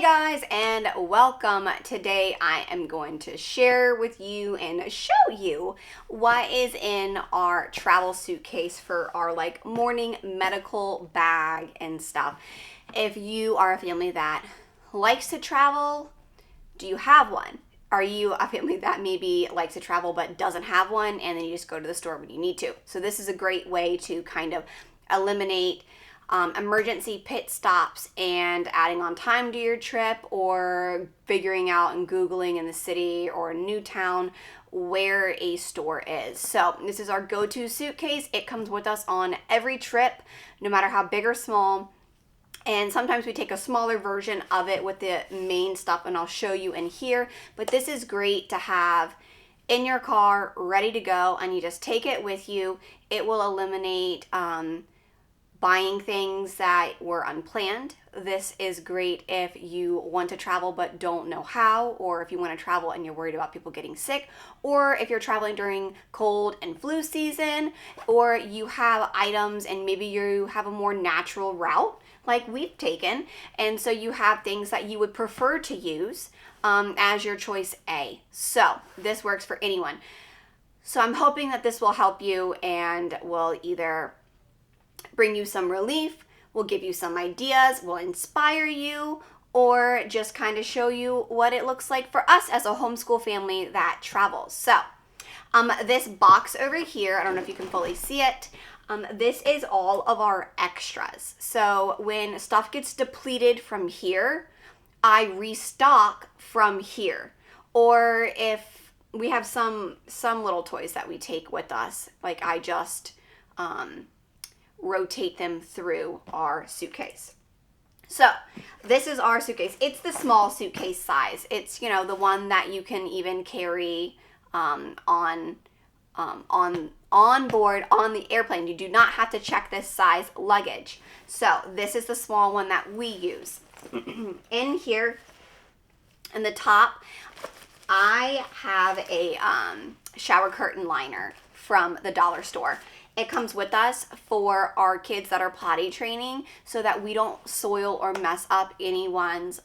guys, and welcome. Today I am going to share with you and show you what is in our travel suitcase for our morning medical bag and stuff. If you are a family that likes to travel, do you have one? Are you a family that maybe likes to travel but doesn't have one, and then you just go to the store when you need to? So this is a great way to kind of eliminate emergency pit stops and adding on time to your trip, or figuring out and Googling in the city or a new town where a store is. So this is our go-to suitcase. It comes with us on every trip, no matter how big or small. And sometimes we take a smaller version of it with the main stuff, and I'll show you in here. But this is great to have in your car, ready to go, and you just take it with you. It will eliminate buying things that were unplanned. This is great if you want to travel but don't know how, or if you want to travel and you're worried about people getting sick, or if you're traveling during cold and flu season, or you have items and maybe you have a more natural route like we've taken, and so you have things that you would prefer to use as your choice A. So this works for anyone. So I'm hoping that this will help you and will either bring you some relief, will give you some ideas, will inspire you, or just kind of show you what it looks like for us as a homeschool family that travels. So this box over here, I don't know if you can fully see it, this is all of our extras. So when stuff gets depleted from here, I restock from here. Or if we have some little toys that we take with us, like I just rotate them through our suitcase. So this is our suitcase. It's the small suitcase size. It's, you know, the one that you can even carry on board on the airplane. You do not have to check this size luggage. So this is the small one that we use. In here, in the top, I have a shower curtain liner from the dollar store. It comes with us for our kids that are potty training, so that we don't soil or mess up anyone's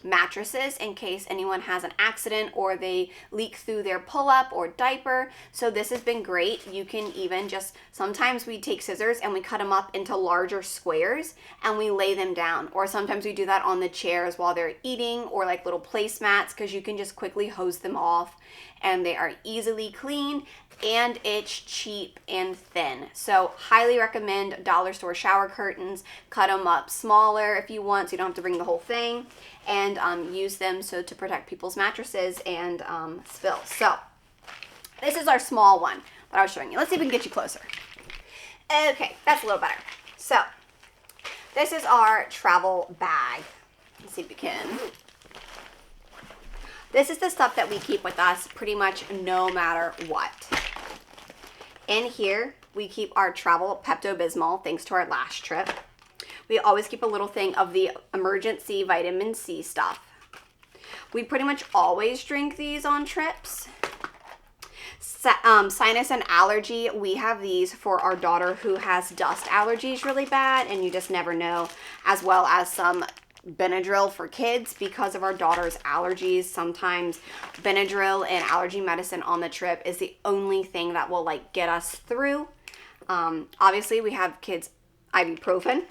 mattresses in case anyone has an accident or they leak through their pull-up or diaper. So this has been great. You can even just, sometimes we take scissors and we cut them up into larger squares and we lay them down. Or sometimes we do that on the chairs while they're eating, or like little placemats, because you can just quickly hose them off and they are easily cleaned, and it's cheap and thin. So highly recommend dollar store shower curtains. Cut them up smaller if you want, so you don't have to bring the whole thing, and use them so to protect people's mattresses and spills. So this is our small one that I was showing you. Let's see if we can get you closer. Okay, that's a little better. So this is our travel bag. Let's see if we can. This is the stuff that we keep with us pretty much no matter what. In here, we keep our travel Pepto-Bismol, thanks to our last trip. We always keep a little thing of the emergency vitamin C stuff. We pretty much always drink these on trips. Sinus and allergy, we have these for our daughter who has dust allergies really bad, and you just never know, as well as some Benadryl for kids because of our daughter's allergies. Sometimes Benadryl and allergy medicine on the trip is the only thing that will get us through. Obviously we have kids ibuprofen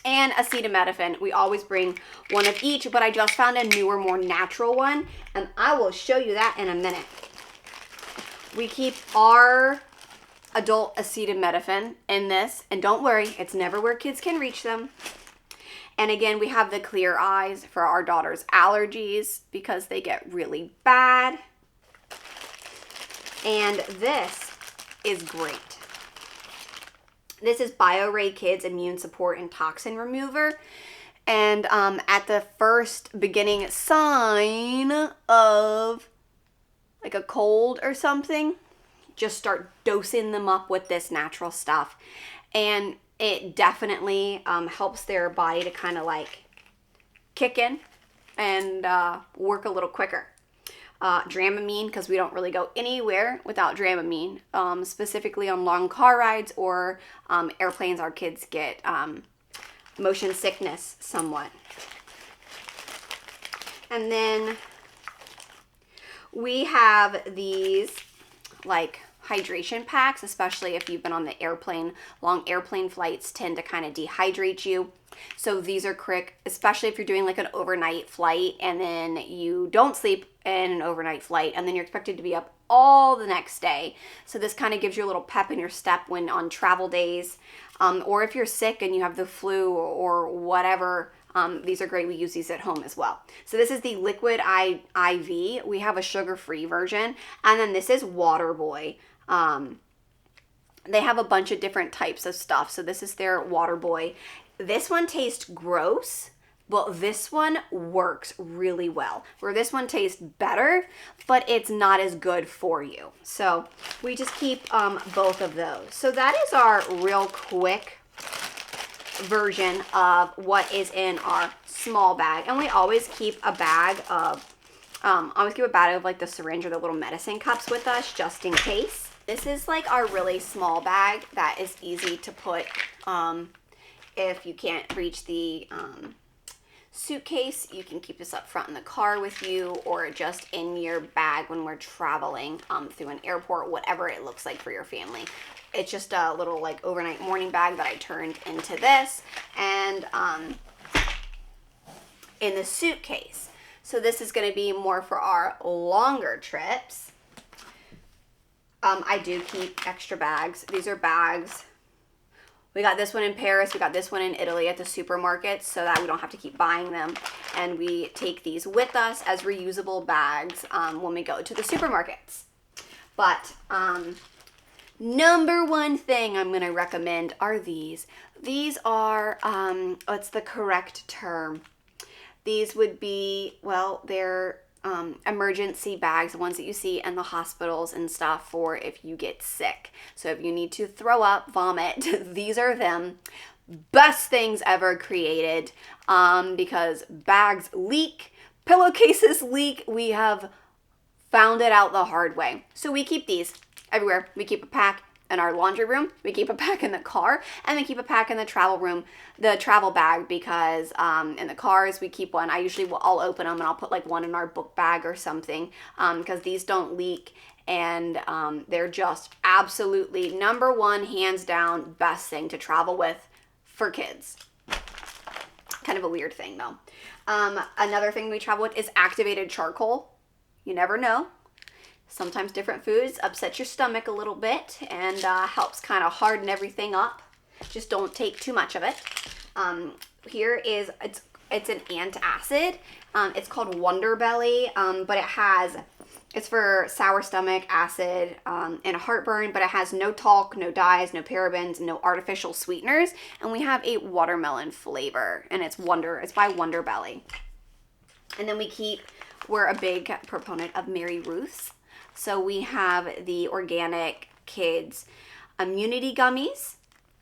and acetaminophen. We always bring one of each, but I just found a newer, more natural one, and I will show you that in a minute. We keep our adult acetaminophen in this, and don't worry, it's never where kids can reach them. And again, we have the Clear Eyes for our daughter's allergies because they get really bad. And this is great. This is BioRay Kids Immune Support and Toxin Remover. And at the first beginning sign of like a cold or something, just start dosing them up with this natural stuff. And it definitely helps their body to kind of kick in and work a little quicker. Dramamine, because we don't really go anywhere without Dramamine, specifically on long car rides or airplanes. Our kids get motion sickness somewhat. And then we have these like hydration packs, especially if you've been on the airplane. Long airplane flights tend to kind of dehydrate you. So these are quick, especially if you're doing like an overnight flight and then you don't sleep in an overnight flight and then you're expected to be up all the next day. So this kind of gives you a little pep in your step when on travel days, or if you're sick and you have the flu or whatever. These are great. We use these at home as well. So this is the Liquid IV. We have a sugar-free version, and then this is Water Boy. They have a bunch of different types of stuff. So this is their Water Boy. This one tastes gross, but this one works really well. Where this one tastes better, but it's not as good for you. So we just keep both of those. So that is our real quick version of what is in our small bag. And we always keep a bag of like the syringe or the little medicine cups with us just in case. This is like our really small bag that is easy to put if you can't reach the suitcase. You can keep this up front in the car with you or just in your bag when we're traveling through an airport, whatever it looks like for your family. It's just a little like overnight morning bag that I turned into this and in the suitcase. So this is going to be more for our longer trips. I do keep extra bags. These are bags. We got this one in Paris. We got this one in Italy at the supermarkets so that we don't have to keep buying them. And we take these with us as reusable bags when we go to the supermarkets. But number one thing I'm going to recommend are these. These are, what's the correct term? These would be, well, they're emergency bags, the ones that you see in the hospitals and stuff for if you get sick. So if you need to throw up, vomit, these are them. Best things ever created because bags leak, pillowcases leak. We have found it out the hard way. So we keep these everywhere. We keep a pack in our laundry room, we keep a pack in the car, and we keep a pack in the travel room, the travel bag, because in the cars we keep one. I'll open them and I'll put like one in our book bag or something because these don't leak and they're just absolutely number one, hands down, best thing to travel with for kids. Kind of a weird thing though. Another thing we travel with is activated charcoal. You never know. Sometimes different foods upset your stomach a little bit and helps kind of harden everything up. Just don't take too much of it. Here is, it's an antacid. It's called Wonder Belly, but it's for sour stomach, acid, and heartburn, but it has no talc, no dyes, no parabens, no artificial sweeteners. And we have a watermelon flavor, and it's by Wonder Belly. And then we're a big proponent of Mary Ruth's. So we have the organic kids immunity gummies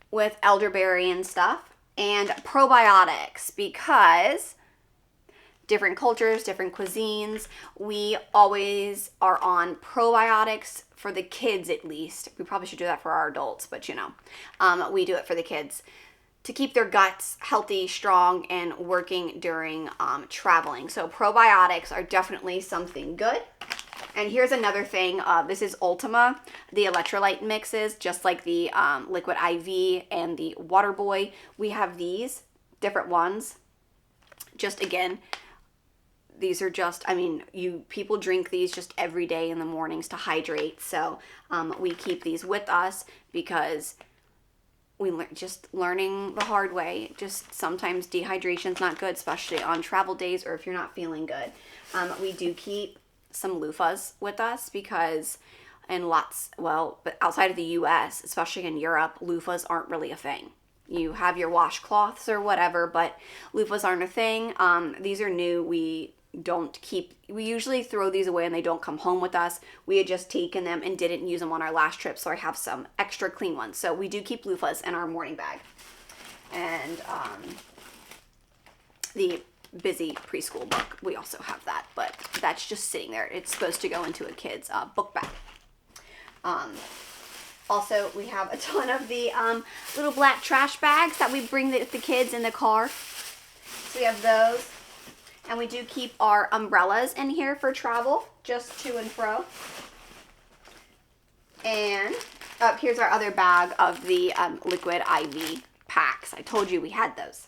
with elderberry and stuff, and probiotics, because different cultures, different cuisines, we always are on probiotics for the kids at least. We probably should do that for our adults, but we do it for the kids to keep their guts healthy, strong, and working during traveling. So probiotics are definitely something good. And here's another thing. This is Ultima, the electrolyte mixes, just like the Liquid IV and the Water Boy. We have these different ones. Just again, these are just, people drink these just every day in the mornings to hydrate. So we keep these with us because just learning the hard way. Just sometimes dehydration's not good, especially on travel days or if you're not feeling good. We do keep some loofahs with us because but outside of the US, especially in Europe, loofahs aren't really a thing. You have your washcloths or whatever, but loofahs aren't a thing. These are new. We usually throw these away and they don't come home with us. We had just taken them and didn't use them on our last trip, so I have some extra clean ones. So we do keep loofahs in our morning bag. And the busy preschool book, we also have that, but that's just sitting there. It's supposed to go into a kid's book bag. Also, we have a ton of the little black trash bags that we bring the kids in the car. So we have those. And we do keep our umbrellas in here for travel, just to and fro. And here's our other bag of the liquid IV packs. I told you we had those.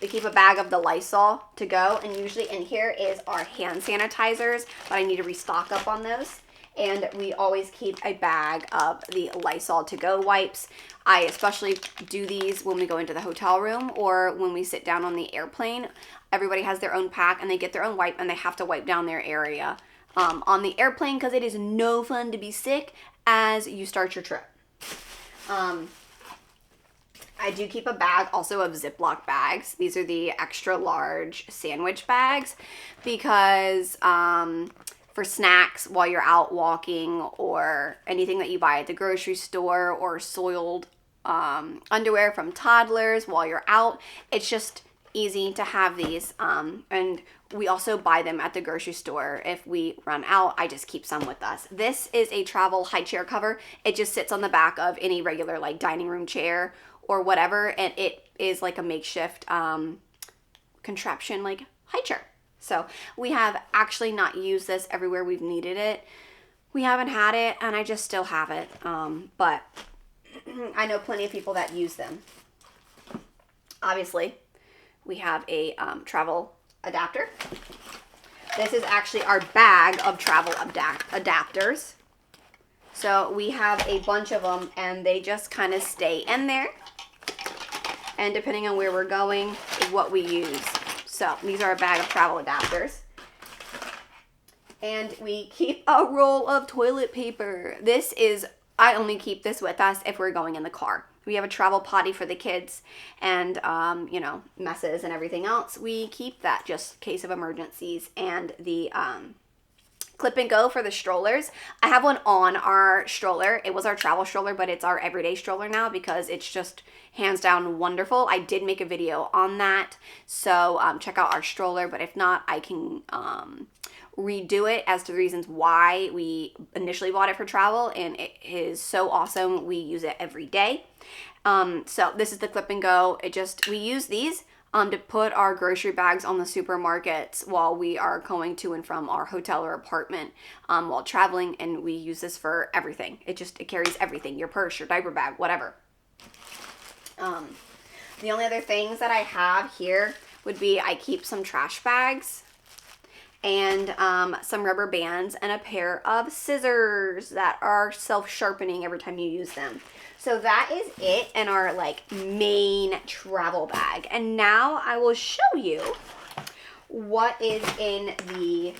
We keep a bag of the Lysol to go, and usually in here is our hand sanitizers, but I need to restock up on those. And we always keep a bag of the Lysol to go wipes. I especially do these when we go into the hotel room or when we sit down on the airplane. Everybody has their own pack and they get their own wipe, and they have to wipe down their area on the airplane, because it is no fun to be sick as you start your trip. I do keep a bag also of Ziploc bags. These are the extra large sandwich bags, because for snacks while you're out walking, or anything that you buy at the grocery store, or soiled underwear from toddlers while you're out, it's just easy to have these. And we also buy them at the grocery store. If we run out, I just keep some with us. This is a travel high chair cover. It just sits on the back of any regular like dining room chair or whatever, and it is like a makeshift contraption, like high chair. So we have actually not used this everywhere we've needed it. We haven't had it, and I just still have it, but I know plenty of people that use them. Obviously, we have a travel adapter. This is actually our bag of travel adapters. So we have a bunch of them, and they just kind of stay in there. And depending on where we're going is what we use. So these are a bag of travel adapters. And we keep a roll of toilet paper. This is, I only keep this with us if we're going in the car. We have a travel potty for the kids, and, you know, messes and everything else. We keep that just in case of emergencies. And the clip and go for the strollers. I have one on our stroller. It was our travel stroller, but it's our everyday stroller now, because it's just hands down wonderful. I did make a video on that, so check out our stroller, but if not, I can redo it as to the reasons why we initially bought it for travel, and it is so awesome. We use it every day. So this is the clip and go. We use these to put our grocery bags on the supermarkets while we are going to and from our hotel or apartment while traveling, and we use this for everything. It carries everything, your purse, your diaper bag, whatever. The only other things that I have here would be I keep some trash bags and some rubber bands and a pair of scissors that are self-sharpening every time you use them. So that is it in our like main travel bag. And now I will show you what is in the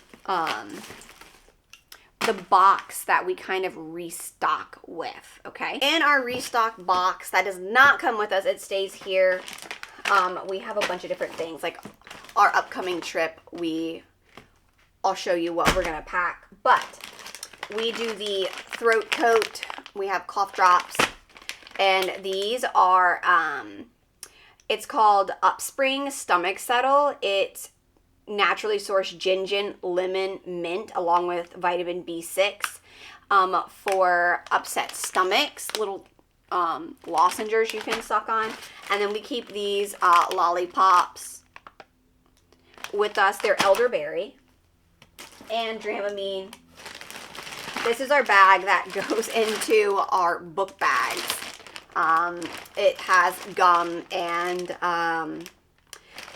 box that we kind of restock with, okay? In our restock box, that does not come with us, it stays here. We have a bunch of different things, like our upcoming trip, I'll show you what we're gonna pack, but we do the throat coat, we have cough drops, and these are, it's called Upspring Stomach Settle. It's naturally sourced ginger, lemon, mint, along with vitamin B6 for upset stomachs, little lozenges you can suck on. And then we keep these Zolli Pops with us. They're elderberry and Dramamine. This is our bag that goes into our book bags. It has gum, and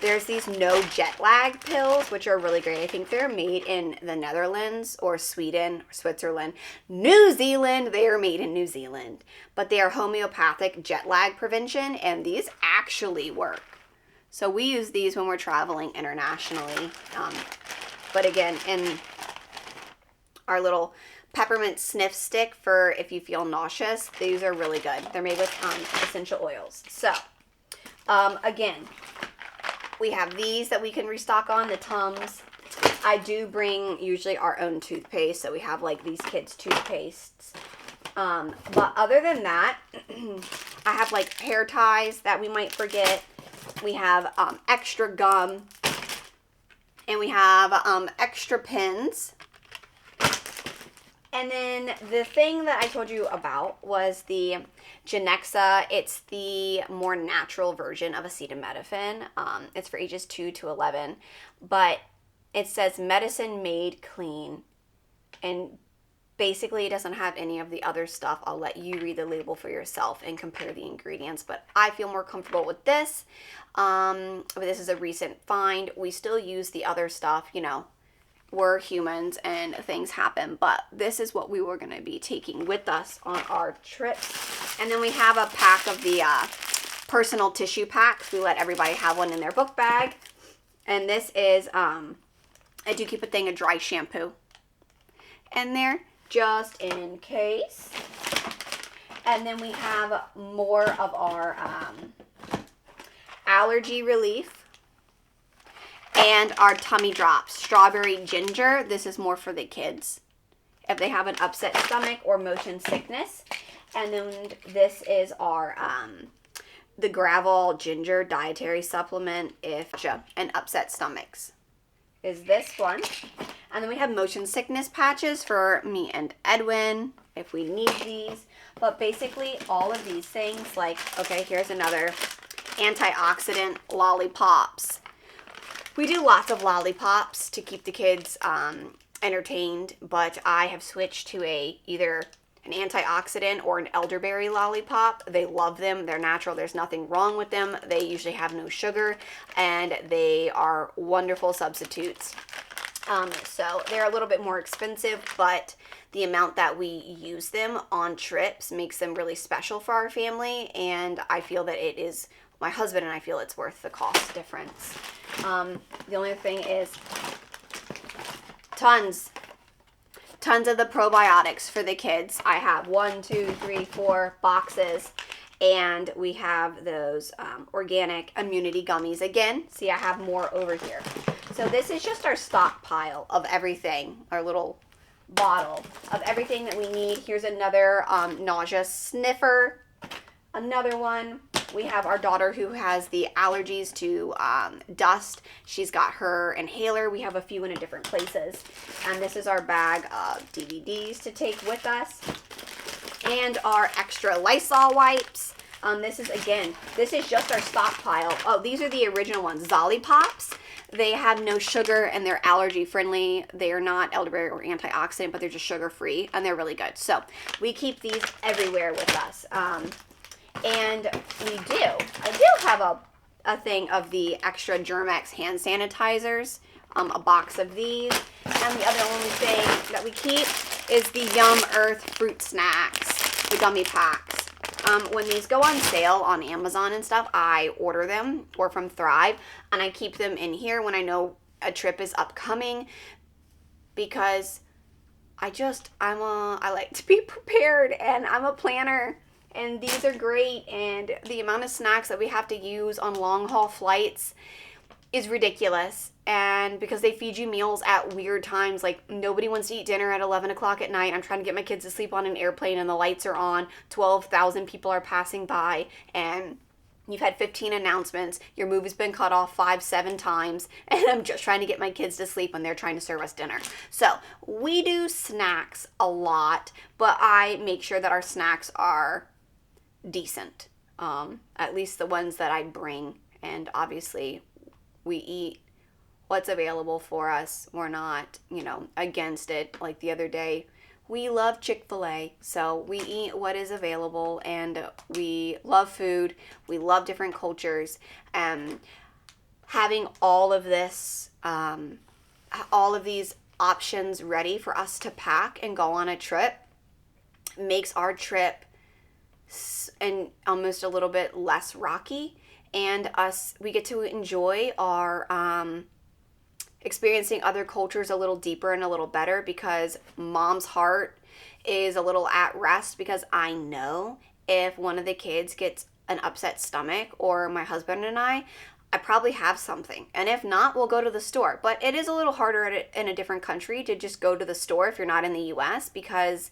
there's these no jet lag pills, which are really great. I think they're made in the Netherlands or Sweden or Switzerland. New Zealand, they are made in New Zealand, but they are homeopathic jet lag prevention, and these actually work. So we use these when we're traveling internationally. But again, in our little peppermint sniff stick for if you feel nauseous, these are really good. They're made with essential oils. So again, we have these that we can restock on, the Tums. I do bring usually our own toothpaste, so we have like these kids' toothpastes. But other than that, I have like hair ties that we might forget. We have extra gum, and we have extra pins. And then the thing that I told you about was the Genexa, it's the more natural version of acetaminophen. It's for ages 2 to 11, but it says medicine made clean, and basically it doesn't have any of the other stuff. I'll let you read the label for yourself and compare the ingredients, but I feel more comfortable with this. But this is a recent find. We still use the other stuff, you know, we're humans and things happen, but this is what we were going to be taking with us on our trips. And then we have a pack of the personal tissue packs. We let everybody have one in their book bag. And this is, I do keep a thing of dry shampoo in there just in case. And then we have more of our allergy relief. And our tummy drops, strawberry ginger. This is more for the kids if they have an upset stomach or motion sickness. And then this is our the gravel ginger dietary supplement if and upset stomachs is this one. And then we have motion sickness patches for me and Edwin if we need these. But basically all of these things, like, okay, here's another antioxidant lollipops. We do lots of lollipops to keep the kids entertained, but I have switched to either an antioxidant or an elderberry lollipop. They love them. They're natural. There's nothing wrong with them. They usually have no sugar, and they are wonderful substitutes. So they're a little bit more expensive, but the amount that we use them on trips makes them really special for our family, and I feel that it is, my husband and I feel it's worth the cost difference. The only thing is tons of the probiotics for the kids. I have 1, 2, 3, 4 boxes, and we have those organic immunity gummies again. See, I have more over here. So this is just our stockpile of everything, our little bottle of everything that we need. Here's another nausea sniffer, another one. We have our daughter who has the allergies to dust. She's got her inhaler. We have a few in different places. And this is our bag of DVDs to take with us. And our extra Lysol wipes. This is just our stockpile. Oh, these are the original ones, Zolli Pops. They have no sugar and they're allergy friendly. They are not elderberry or antioxidant, but they're just sugar free and they're really good. So we keep these everywhere with us. And I do have a thing of the extra Germ-X hand sanitizers, a box of these. And the other only thing that we keep is the Yum Earth fruit snacks, the gummy packs. When these go on sale on Amazon and stuff, I order them, or from Thrive, and I keep them in here when I know a trip is upcoming, because I like to be prepared, and I'm a planner. And these are great, and the amount of snacks that we have to use on long haul flights is ridiculous. And because they feed you meals at weird times, like nobody wants to eat dinner at 11 o'clock at night. I'm trying to get my kids to sleep on an airplane and the lights are on. 12,000 people are passing by and you've had 15 announcements. Your movie's been cut off 5-7 times, and I'm just trying to get my kids to sleep when they're trying to serve us dinner. So we do snacks a lot, but I make sure that our snacks are decent, at least the ones that I bring. And obviously we eat what's available for us. We're not, against it. Like the other day, we love Chick-fil-A, so we eat what is available, and we love food. We love different cultures, and having all of this, all of these options ready for us to pack and go on a trip makes our trip and almost a little bit less rocky, and we get to enjoy our experiencing other cultures a little deeper and a little better, because mom's heart is a little at rest, because I know if one of the kids gets an upset stomach, or my husband and I probably have something, and if not, we'll go to the store. But it is a little harder in a different country to just go to the store if you're not in the US, because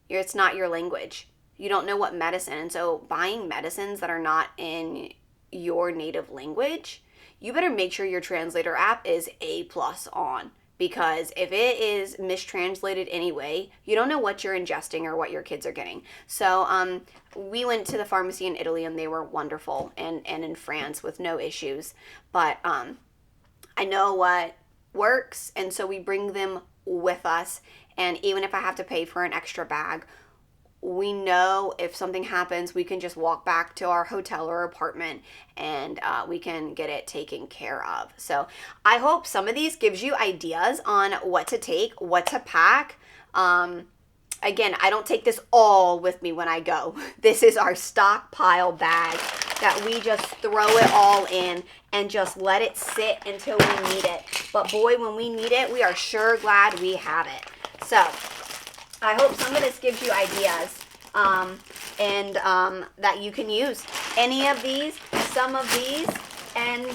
it's not your language. You don't know what medicine, and so buying medicines that are not in your native language, you better make sure your translator app is A+ on, because if it is mistranslated anyway, you don't know what you're ingesting or what your kids are getting. So we went to the pharmacy in Italy and they were wonderful, and in France with no issues. But I know what works, and so we bring them with us. And even if I have to pay for an extra bag, we know if something happens, we can just walk back to our hotel or apartment and we can get it taken care of. So I hope some of these gives you ideas on what to take, what to pack. Again, I don't take this all with me when I go. This is our stockpile bag that we just throw it all in and just let it sit until we need it. But boy, when we need it, we are sure glad we have it. So I hope some of this gives you ideas and that you can use any of these, some of these, and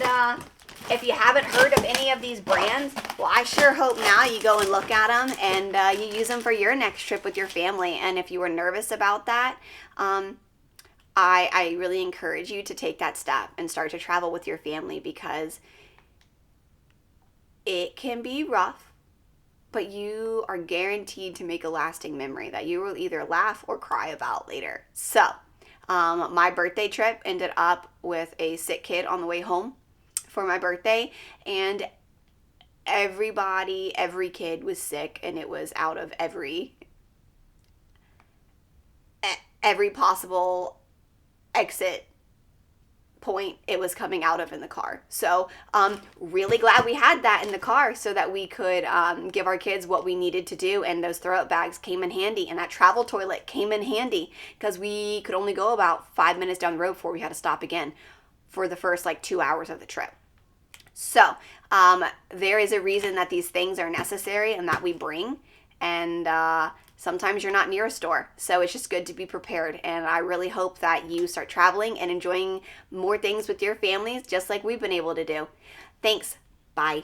if you haven't heard of any of these brands, well, I sure hope now you go and look at them and you use them for your next trip with your family. And if you were nervous about that, I really encourage you to take that step and start to travel with your family, because it can be rough, but you are guaranteed to make a lasting memory that you will either laugh or cry about later. So my birthday trip ended up with a sick kid on the way home for my birthday, and every kid was sick, and it was out of every possible exit point it was coming out of in the car. So really glad we had that in the car so that we could give our kids what we needed to do, and those throw up bags came in handy, and that travel toilet came in handy because we could only go about 5 minutes down the road before we had to stop again for the first 2 hours of the trip. So there is a reason that these things are necessary and that we bring, and sometimes you're not near a store, so it's just good to be prepared. And I really hope that you start traveling and enjoying more things with your families just like we've been able to do. Thanks. Bye.